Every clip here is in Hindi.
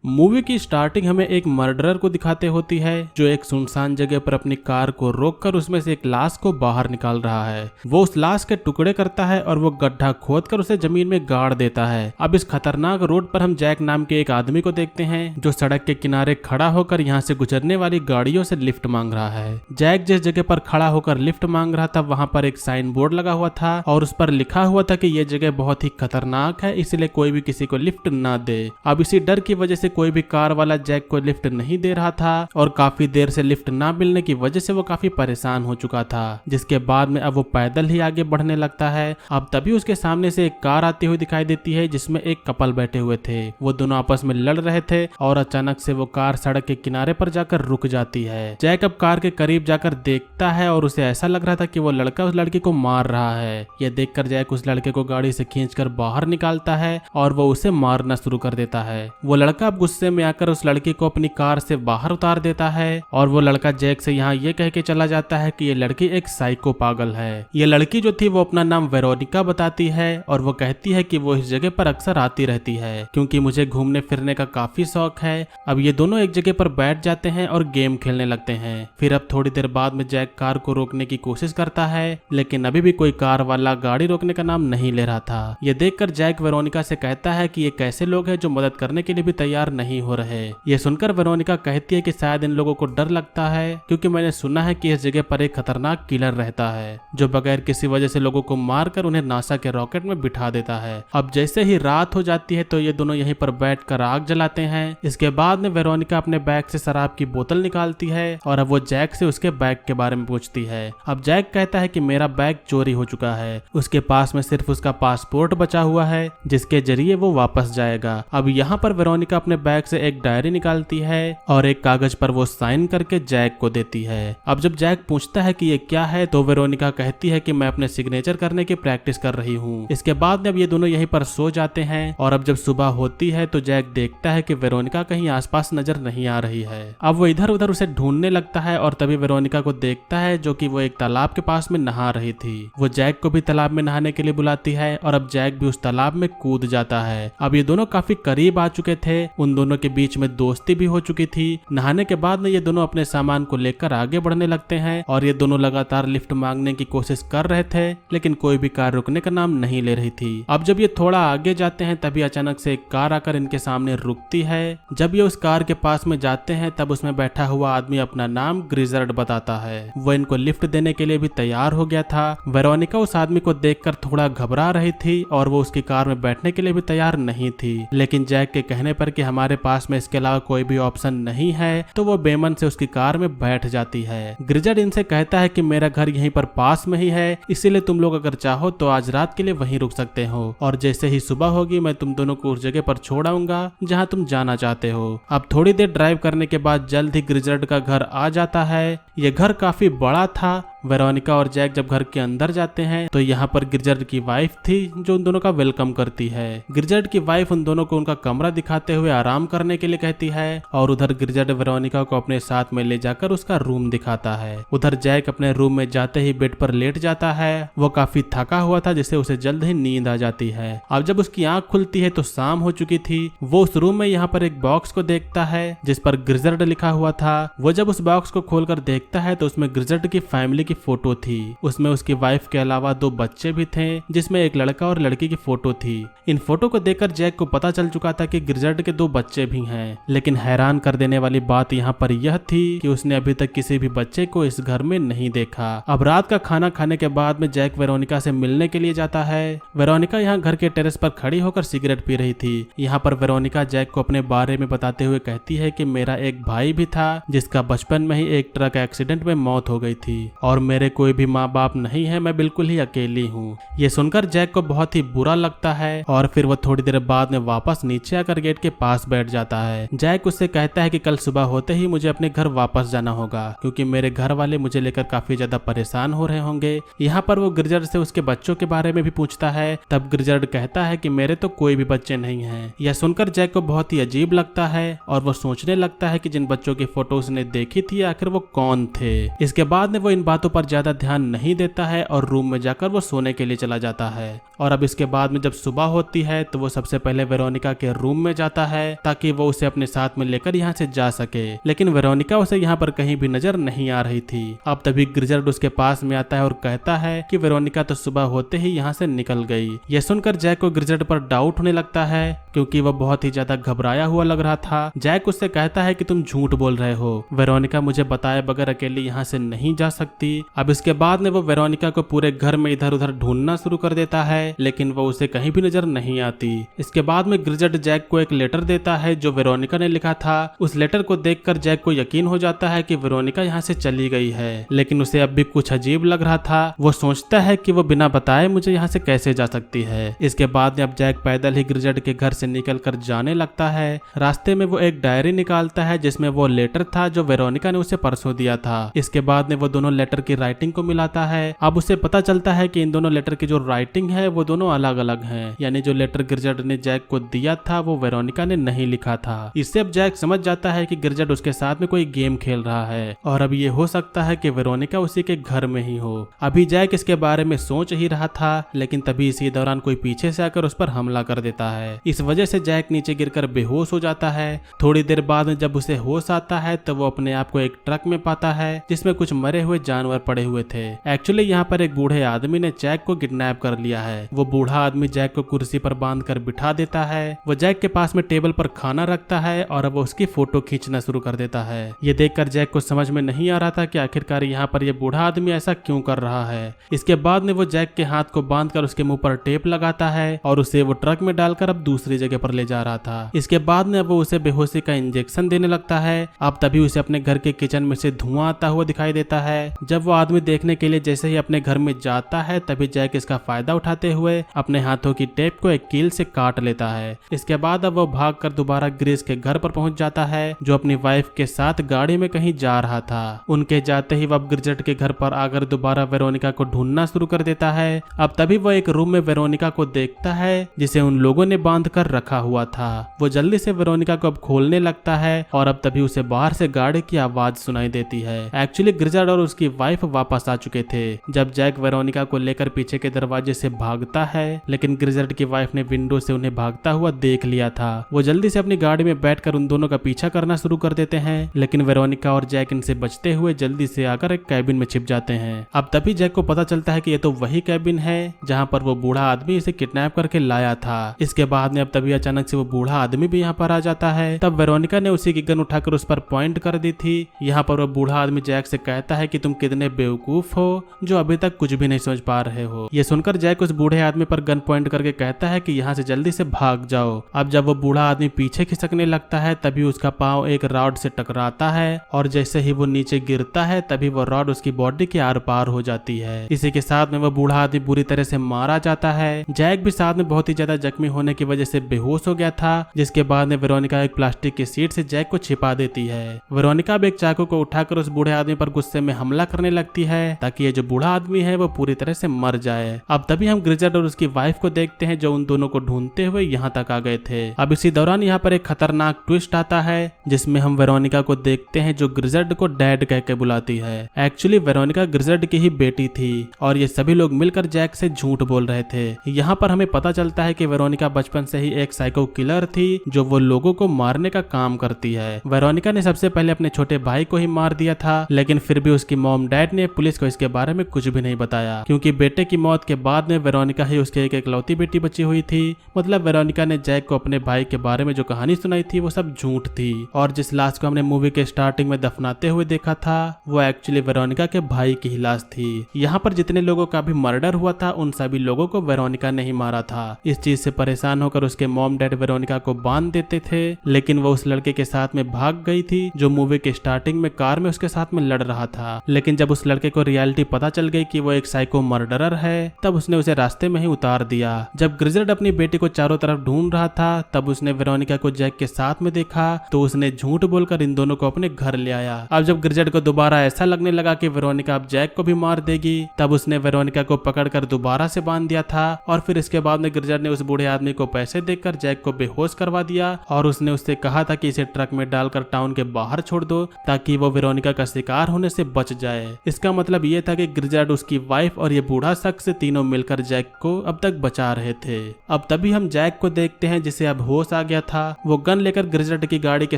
मूवी की स्टार्टिंग हमें एक मर्डरर को दिखाते होती है जो एक सुनसान जगह पर अपनी कार को रोककर उसमें से एक लाश को बाहर निकाल रहा है। वो उस लाश के टुकड़े करता है और वो गड्ढा खोदकर उसे जमीन में गाड़ देता है। अब इस खतरनाक रोड पर हम जैक नाम के एक आदमी को देखते हैं जो सड़क के किनारे खड़ा होकर यहाँ से गुजरने वाली गाड़ियों से लिफ्ट मांग रहा है। जैक जिस जगह पर खड़ा होकर लिफ्ट मांग रहा था वहाँ पर एक साइन बोर्ड लगा हुआ था और उस पर लिखा हुआ था कि ये जगह बहुत ही खतरनाक है, इसलिए कोई भी किसी को लिफ्ट ना दे। अब इसी डर की वजह से कोई भी कार वाला जैक को लिफ्ट नहीं दे रहा था और काफी देर से लिफ्ट ना मिलने की वजह से वो काफी परेशान हो चुका था, जिसके बाद में अब वो पैदल ही आगे बढ़ने लगता है। अब तभी उसके सामने से एक कार आती हुई दिखाई देती है जिसमें एक कपल बैठे हुए थे। वो दोनों आपस में लड़ रहे थे और अचानक से वो कार सड़क के किनारे पर जाकर रुक जाती है। जैक अब कार के करीब जाकर देखता है और उसे ऐसा लग रहा था कि वो लड़का उस लड़की को मार रहा है। यह देखकर जैक उस लड़के को गाड़ी से खींचकर बाहर निकालता है और वो उसे मारना शुरू कर देता है। वो लड़का अब गुस्से में आकर उस लड़की को अपनी कार से बाहर उतार देता है और वो लड़का जैक से यहाँ ये कह के चला जाता है कि ये लड़की एक साइको पागल है। ये लड़की जो थी वो अपना नाम वेरोनिका बताती है और वो कहती है कि वो इस जगह पर अक्सर आती रहती है क्योंकि मुझे घूमने फिरने का काफी शौक है। अब ये दोनों एक जगह पर बैठ जाते हैं और गेम खेलने लगते हैं। फिर अब थोड़ी देर बाद में जैक कार को रोकने की कोशिश करता है लेकिन अभी भी कोई कार वाला गाड़ी रोकने का नाम नहीं ले रहा था। ये देखकर जैक वेरोनिका से कहता है कि ये कैसे लोग हैं जो मदद करने के लिए भी तैयार नहीं हो रहे। ये सुनकर वेरोनिका कहती है कि शायद इन लोगों को डर लगता है क्योंकि मैंने सुना है कि इस जगह पर एक खतरनाक किलर रहता है जो बगैर किसी वजह से लोगों को मारकर उन्हें नासा के रॉकेट में बिठा देता है। अब जैसे ही रात हो जाती है तो ये दोनों यहीं पर बैठकर आग जलाते हैं। इसके बाद में वेरोनिका अपने बैग से शराब की बोतल निकालती है और अब वो जैक से उसके बैग के बारे में पूछती है। अब जैक कहता है कि मेरा बैग चोरी हो चुका है, उसके पास में सिर्फ उसका पासपोर्ट बचा हुआ है जिसके जरिए वो वापस जाएगा। अब यहाँ पर वेरोनिका अपने बैग से एक डायरी निकालती है और एक कागज पर वो साइन करके जैक को देती है। अब जब जैक पूछता है कि ये क्या है तो वेरोनिका कहती है कि मैं अपने सिग्नेचर करने की प्रैक्टिस कर रही हूँ। इसके बाद में अब ये दोनों यहीं पर सो जाते हैं और अब जब सुबह होती है तो जैक देखता है कि वेरोनिका कहीं आसपास नजर नहीं आ रही है। अब वो इधर उधर उसे ढूंढने लगता है और तभी वेरोनिका को देखता है जो कि वो एक तालाब के पास में नहा रही थी। वो जैक को भी तालाब में नहाने के लिए बुलाती है और अब जैक भी उस तालाब में कूद जाता है। अब ये दोनों काफी करीब आ चुके थे, उन दोनों के बीच में दोस्ती भी हो चुकी थी। नहाने के बाद में ये दोनों अपने सामान को लेकर आगे बढ़ने लगते हैं और ये दोनों लगातार लिफ्ट मांगने की कोशिश कर रहे थे लेकिन कोई भी कार रुकने का नाम नहीं ले रही थी। अब जब ये थोड़ा आगे जाते हैं तभी अचानक से एक कार आकर इनके सामने रुकती है। जब ये उस कार के पास में जाते हैं तब उसमें बैठा हुआ आदमी अपना नाम ग्रिजर्ड बताता है। वो इनको लिफ्ट देने के लिए भी तैयार हो गया था। वेरोनिका उस आदमी को देखकर थोड़ा घबरा रही थी और वो उसकी कार में बैठने के लिए भी तैयार नहीं थी, लेकिन जैक के कहने पर कि हमारे पास में इसके अलावा कोई भी ऑप्शन नहीं है तो वो बेमन से उसकी कार में बैठ जाती है। ग्रिजर्ड इनसे कहता है कि मेरा घर यहीं पर पास में ही है, इसीलिए तुम लोग अगर चाहो तो आज रात के लिए वहीं रुक सकते हो और जैसे ही सुबह होगी मैं तुम दोनों को उस जगह पर छोड़ आऊंगा जहां तुम जाना चाहते हो। अब थोड़ी देर ड्राइव करने के बाद जल्द ही ग्रिजर्ड का घर आ जाता है। यह घर काफी बड़ा था। वेरोनिका और जैक जब घर के अंदर जाते हैं तो यहाँ पर ग्रिजर्ड की वाइफ थी जो उन दोनों का वेलकम करती है। ग्रिजर्ड की वाइफ उन दोनों को उनका कमरा दिखाते हुए आराम करने के लिए कहती है और उधर ग्रिजर्ड वेरोनिका को अपने साथ में ले जाकर उसका रूम दिखाता है। उधर जैक अपने रूम में जाते ही बेड पर लेट जाता है। वो काफी थका हुआ था जिससे उसे जल्द ही नींद आ जाती है। अब जब उसकी आंख खुलती है तो शाम हो चुकी थी। वो उस रूम में यहाँ पर एक बॉक्स को देखता है जिस पर ग्रिजर्ड लिखा हुआ था। वो जब उस बॉक्स को खोलकर देखता है तो उसमें ग्रिजर्ड की फैमिली फोटो थी। उसमें उसकी वाइफ के अलावा 2 बच्चे भी थे जिसमें एक लड़का और लड़की की फोटो थी। इन फोटो को देखकर जैक को पता चल चुका था कि ग्रिजर्ड के 2 बच्चे भी हैं, लेकिन हैरान कर देने वाली बात यहाँ पर यह थी कि उसने अभी तक किसी भी बच्चे को इस घर में नहीं देखा। अब रात का खाना खाने के बाद में जैक वेरोनिका से मिलने के लिए जाता है। वेरोनिका यहाँ घर के टेरेस पर खड़ी होकर सिगरेट पी रही थी। यहाँ पर वेरोनिका जैक को अपने बारे में बताते हुए कहती है कि मेरा एक भाई भी था जिसका बचपन में ही एक ट्रक एक्सीडेंट में मौत हो गई थी और मेरे कोई भी माँ बाप नहीं है, मैं बिल्कुल ही अकेली हूँ। ये सुनकर जैक को बहुत ही बुरा लगता है और फिर वो थोड़ी देर बाद में वापस नीचे आकर गेट के पास बैठ जाता है। जैक उससे कहता है कि कल सुबह होते ही मुझे अपने घर वापस जाना होगा क्योंकि मेरे घर वाले मुझे लेकर काफी ज्यादा परेशान हो रहे होंगे। यहाँ पर वो ग्रिजर्ड से उसके बच्चों के बारे में भी पूछता है। तब ग्रिजर्ड कहता है कि मेरे तो कोई भी बच्चे नहीं हैं। यह सुनकर जैक को बहुत ही अजीब लगता है और वो सोचने लगता है कि जिन बच्चों की फोटो उसने देखी थी आखिर वो कौन थे। इसके बाद में वो इन बातों पर ज्यादा ध्यान नहीं देता है और रूम में जाकर वो सोने के लिए चला जाता है। और अब इसके बाद में जब सुबह होती है तो वो सबसे पहले वेरोनिका के रूम में जाता है ताकि वो उसे अपने साथ में लेकर यहाँ से जा सके, लेकिन वेरोनिका उसे यहाँ पर कहीं भी नजर नहीं आ रही थी। अब तभी ग्रिजर्ड उसके पास में आता है और कहता है कि वेरोनिका तो सुबह होते ही यहाँ से निकल गई। यह सुनकर जैक को ग्रिजर्ड पर डाउट होने लगता है क्योंकि वह बहुत ही ज्यादा घबराया हुआ लग रहा था। जैक उससे कहता है कि तुम झूठ बोल रहे हो, वेरोनिका मुझे बताए बगैर अकेले यहाँ से नहीं जा सकती। अब इसके बाद में वो वेरोनिका को पूरे घर में इधर उधर ढूंढना शुरू कर देता है, लेकिन वो उसे कहीं भी नजर नहीं आती। इसके बाद में ग्रिजर्ड जैक को एक लेटर देता है जो वेरोनिका ने लिखा था। उस लेटर को देखकर जैक को यकीन हो जाता है कि वेरोनिका यहाँ से चली गई है, लेकिन उसे अब भी कुछ अजीब लग रहा था। वो सोचता है कि वो बिना बताए मुझे यहाँ से कैसे जा सकती है। इसके बाद में अब जैक पैदल ही ग्रिजर्ड के घर से निकलकर जाने लगता है। रास्ते में वो एक डायरी निकालता है जिसमें वो लेटर था जो वेरोनिका ने उसे परसों दिया था। इसके बाद में वो दोनों लेटर की राइटिंग को मिलाता है। अब उसे पता चलता है कि इन दोनों लेटर की जो राइटिंग है वो दोनों अलग अलग हैं, यानी जो लेटर ग्रिजर्ड ने जैक को दिया था वो वेरोनिका ने नहीं लिखा था। इससे अब जैक समझ जाता है कि ग्रिजर्ड उसके साथ में कोई गेम खेल रहा है और अब ये हो सकता है कि वेरोनिका उसी के घर में ही हो। अभी जैक इसके बारे में सोच ही रहा था, लेकिन तभी इसी दौरान कोई पीछे से आकर उस पर हमला कर देता है। इस वजह से जैक नीचे गिरकर बेहोश हो जाता है। थोड़ी देर बाद में जब उसे होश आता है तो वो अपने आप को एक ट्रक में पाता है जिसमें कुछ मरे हुए जानवर पड़े हुए थे। एक्चुअली यहाँ पर एक बूढ़े आदमी ने जैक को किडनैप कर लिया है। वो बूढ़ा आदमी जैक को कुर्सी पर बांधकर बिठा देता है। वो जैक के पास में टेबल पर खाना रखता है और अब वो उसकी फोटो खींचना शुरू कर देता है। ये देखकर जैक को समझ में नहीं आ रहा था कि आखिरकार यहाँ पर ये बूढ़ा आदमी ऐसा क्यों कर रहा है। इसके बाद में वो जैक के हाथ को बांधकर उसके मुंह पर टेप लगाता है और उसे वो ट्रक में डालकर अब दूसरी जगह पर ले जा रहा था। इसके बाद में वो उसे बेहोशी का इंजेक्शन देने लगता है। अब तभी उसे अपने घर के किचन में से धुआं आता हुआ दिखाई देता है। जब वो आदमी देखने के लिए जैसे ही अपने घर में जाता है तभी जैक इसका फायदा उठाते हुए अपने हाथों की टेप को एक कील से काट लेता है। इसके बाद अब वो भागकर दोबारा ग्रेस के घर पर पहुंच जाता है जो अपनी वाइफ के साथ गाड़ी में कहीं जा रहा था। उनके जाते ही वो अब ग्रिजर्ड के घर पर आकर दोबारा वेरोनिका को ढूंढना शुरू कर देता है। अब तभी वो एक रूम में वेरोनिका को देखता है जिसे उन लोगों ने बांध कर रखा हुआ था। वो जल्दी से वेरोनिका को अब खोलने लगता है और अब तभी उसे बाहर से गाड़ी की आवाज सुनाई देती है। एक्चुअली ग्रिजर्ड और उसकी वाइफ वापस आ चुके थे। जब जैक वेरोनिका को लेकर पीछे के दरवाजे से भागता है, लेकिन ग्रिजर्ड की वाइफ ने विंडो से उन्हें भागता हुआ देख लिया था। वो जल्दी से अपनी गाड़ी में बैठकर उन दोनों का पीछा करना शुरू कर देते हैं, लेकिन वेरोनिका और जैक इनसे बचते हुए जल्दी से आकर एक कैबिन में छिप जाते हैं। अब तभी जैक को पता चलता है कि ये तो वही कैबिन है जहाँ पर वो बूढ़ा आदमी इसे किडनैप करके लाया था। इसके बाद में अब तभी अचानक से वो बूढ़ा आदमी भी यहाँ पर आ जाता है। तब वेरोनिका ने उसी की गन उठाकर उस पर पॉइंट कर दी थी। यहाँ पर वो बूढ़ा आदमी जैक से कहता है कि तुम कितने बेवकूफ हो जो अभी तक कुछ भी नहीं समझ पा रहे हो। ये सुनकर जैक उस बूढ़े आदमी पर गन पॉइंट करके कहता है कि यहाँ से जल्दी से भाग जाओ। अब जब वो बूढ़ा आदमी पीछे खिसकने लगता है तभी उसका पांव एक रॉड से टकराता है और जैसे ही वो नीचे गिरता है तभी वो रॉड उसकी बॉडी के आर पार हो जाती है। इसी के साथ में वो बूढ़ा आदमी बुरी तरह से मारा जाता है। जैक भी साथ में बहुत ही ज्यादा जख्मी होने की वजह से बेहोश हो गया था। जिसके बाद में वेरोनिका एक प्लास्टिक की सीट से जैक को छिपा देती है। वेरोनिका अब एक चाकू को उठाकर उस बूढ़े आदमी पर गुस्से में हमला करने लगती है ताकि ये जो बूढ़ा आदमी है वो पूरी तरह से मर जाए। अब तभी हम ग्रिजर्ड और उसकी वाइफ को देखते हैं जो उन दोनों को ढूंढते हुए यहाँ तक आ गए थे। अब इसी दौरान यहाँ पर एक खतरनाक ट्विस्ट आता है जिसमें हम वेरोनिका को देखते हैं जो ग्रिजर्ड को डैड कह के बुलाती है। एक्चुअली वेरोनिका ग्रिजर्ड की ही बेटी थी और ये सभी लोग मिलकर जैक से झूठ बोल रहे थे। यहाँ पर हमें पता चलता है कि वेरोनिका बचपन से ही एक साइको किलर थी जो वो लोगों को मारने का काम करती है। वेरोनिका ने सबसे पहले अपने छोटे भाई को ही मार दिया था, लेकिन फिर भी उसकी मॉम डैड ने पुलिस को इसके बारे में कुछ भी नहीं बताया क्योंकि बेटे की मौत के बाद में वेरोनिका ही उसकी एक इकलौती बेटी बची हुई थी। मतलब वेरोनिका ने जैक को अपने भाई के बारे में जो कहानी सुनाई थी वो सब झूठ थी और जिस लाश को हमने मूवी के स्टार्टिंग में दफनाते हुए देखा था वो एक्चुअली वेरोनिका के भाई की ही लाश थी। यहाँ पर जितने लोगों का भी मर्डर हुआ था उन सभी लोगों को वेरोनिका ने ही मारा था। इस चीज से परेशान होकर उसके मॉम डैड वेरोनिका को बांध देते थे, लेकिन वो उस लड़के के साथ में भाग गई थी जो मूवी के स्टार्टिंग में कार में उसके साथ में लड़ रहा था। लेकिन जब उस लड़के को रियलिटी पता चल गई कि वो एक साइको मर्डरर है तब उसने उसे रास्ते में ही उतार दिया। जब ग्रिजर्ड अपनी बेटी को चारों तरफ ढूंढ रहा था तब उसने वेरोनिका को जैक के साथ में देखा तो उसने झूठ बोलकर इन दोनों को अपने घर ले आया। अब जब ग्रिजर्ड को दोबारा ऐसा लगने लगा कि वेरोनिका अब जैक को भी मार देगी तब उसने वेरोनिका को पकड़कर दोबारा से बांध दिया था और फिर इसके बाद में ग्रिजर्ड ने उस बूढ़े आदमी को पैसे देकर जैक को बेहोश करवा दिया और उसने उससे कहा था कि इसे ट्रक में डालकर टाउन के बाहर छोड़ दो ताकि वो वेरोनिका का शिकार होने से बच जाए। इसका मतलब ये था कि ग्रिजार्ड, उसकी वाइफ और ये बूढ़ा शख्स तीनों मिलकर जैक को अब तक बचा रहे थे। अब तभी हम जैक को देखते हैं जिसे अब होश आ गया था। वो गन लेकर ग्रिजार्ड की गाड़ी के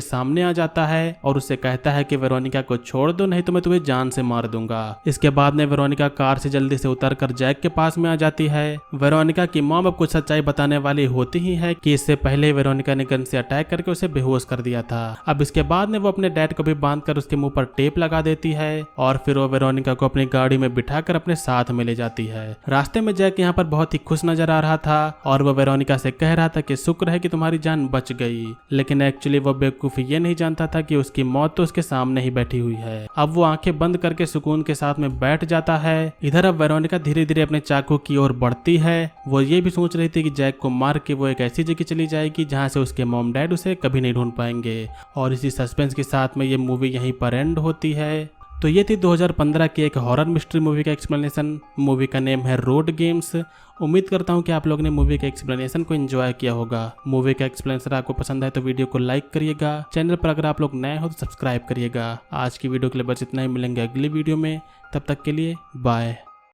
सामने आ जाता है और उससे कहता है कि वेरोनिका को छोड़ दो, नहीं तो मैं तुम्हें जान से मार दूंगा। इसके बाद में वेरोनिका कार से जल्दी से उतरकर जैक के पास में आ जाती है। वेरोनिका की मॉम अब कुछ सच्चाई बताने वाली होती ही है कि इससे पहले वेरोनिका ने गन से अटैक करके उसे बेहोश कर दिया था। अब इसके बाद में वो अपने डैड को भी बांधकर उसके मुंह पर टेप लगा देती है और फिर वो वेरोनिका को अपनी गाड़ी में बिठाकर अपने साथ में ले जाती है। रास्ते में जैक यहाँ पर बहुत ही खुश नजर आ रहा था और वो वेरोनिका से कह रहा था कि शुक्र है कि तुम्हारी जान बच गई, लेकिन एक्चुअली वो बेवकूफ ये नहीं जानता था कि उसकी मौत तो उसके सामने ही बैठी हुई है। अब वो आंखें बंद करके सुकून के साथ में बैठ जाता है। इधर अब वेरोनिका धीरे धीरे अपने चाकू की ओर बढ़ती है। वो ये भी सोच रही थी कि जैक को मार के वो एक ऐसी जगह चली जाएगी जहां से उसके मॉम डैड उसे कभी नहीं ढूंढ पाएंगे। और इसी सस्पेंस के साथ में ये मूवी यहीं पर एंड होती है। तो ये थी 2015 की एक हॉरर मिस्ट्री मूवी का एक्सप्लेनेशन। मूवी का नेम है रोड गेम्स। उम्मीद करता हूँ कि आप लोगों ने मूवी के एक्सप्लेनेशन को एंजॉय किया होगा। मूवी का एक्सप्लेनेशन आपको पसंद है तो वीडियो को लाइक करिएगा। चैनल पर अगर आप लोग नए हो तो सब्सक्राइब करिएगा। आज की वीडियो के लिए बस इतना ही, मिलेंगे अगली वीडियो में। तब तक के लिए बाय।